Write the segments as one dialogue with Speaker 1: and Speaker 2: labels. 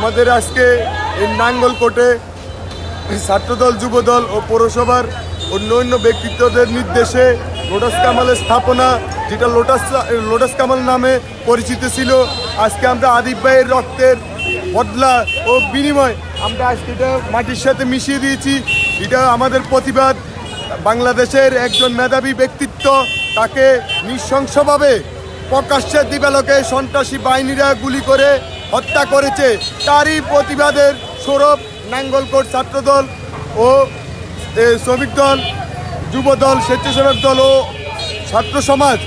Speaker 1: আমাদের আজকে এই নাঙ্গলকোটে ছাত্রদল, যুবদল ও পৌরসভার অন্যান্য ব্যক্তিত্বদের নির্দেশে লোটাস কামালের স্থাপনা, যেটা লোটাস কামাল নামে পরিচিত ছিল, আজকে আমরা আদিব ভাইয়ের রক্তের বদলা ও বিনিময় আমরা আজকে এটা মাটির সাথে মিশিয়ে দিয়েছি। এটা আমাদের প্রতিবাদ। বাংলাদেশের একজন মেধাবী ব্যক্তিত্ব, তাকে নৃশংসভাবে প্রকাশ্যে দিবালোকে সন্ত্রাসী বাহিনীরা গুলি করে হত্যা করেছে। তারই প্রতিবাদের স্বরূপ নাঙ্গলকোট ছাত্রদল ও শ্রমিক দল, যুবদল, স্বেচ্ছাসেবক দল ও ছাত্র সমাজ,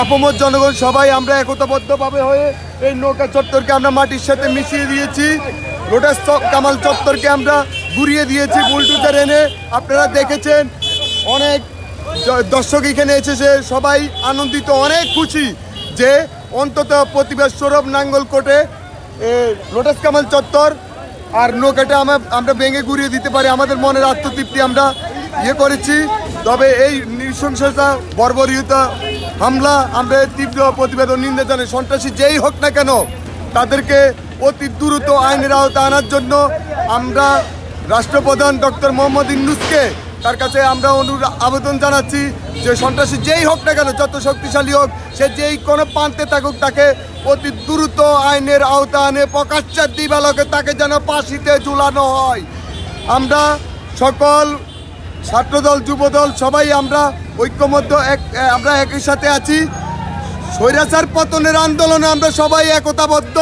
Speaker 1: আপামর জনগণ সবাই আমরা একতাবদ্ধভাবে হয়ে এই নৌকা চত্বরকে আমরা মাটির সাথে মিশিয়ে দিয়েছি। লোটাস কামাল চত্বরকে আমরা ঘুরিয়ে দিয়েছি বুলডোজার এনে। আপনারা দেখেছেন, অনেক দর্শক এখানে এসেছে, সবাই আনন্দিত, অনেক খুশি যে অন্তত প্রতিবাদ স্বরূপ নাঙ্গলকোটে লোটাস কামাল চত্বর আর নৌকাটা আমরা ভেঙে ঘুরিয়ে দিতে পারি। আমাদের মনের আত্মতৃপ্তি আমরা করেছি। তবে এই নৃশংসতা, বর্বরীয়তা, হামলা আমরা তীব্র প্রতিবাদ ও নিন্দা জানাই। সন্ত্রাসী যেই হোক না কেন, তাদেরকে অতি দ্রুত আইনের আওতায় আনার জন্য আমরা রাষ্ট্রপ্রধান ডক্টর মোহাম্মদ ইউনূসকে তার কাছে আমরা আবেদন জানাচ্ছি যে সন্ত্রাসী যেই হোক না কেন, যত শক্তিশালী হোক, সে যেই কোনো প্রান্তে থাকুক, তাকে অতি দ্রুত আইনের আওতায় আনে প্রকাশ্যে দিবালোকে তাকে যেন ফাঁসিতে ঝুলানো হয়। আমরা সকল ছাত্রদল, যুবদল সবাই আমরা ঐক্যবদ্ধ, আমরা একই সাথে আছি। স্বৈরাচার পতনের আন্দোলনে আমরা সবাই একতাবদ্ধ।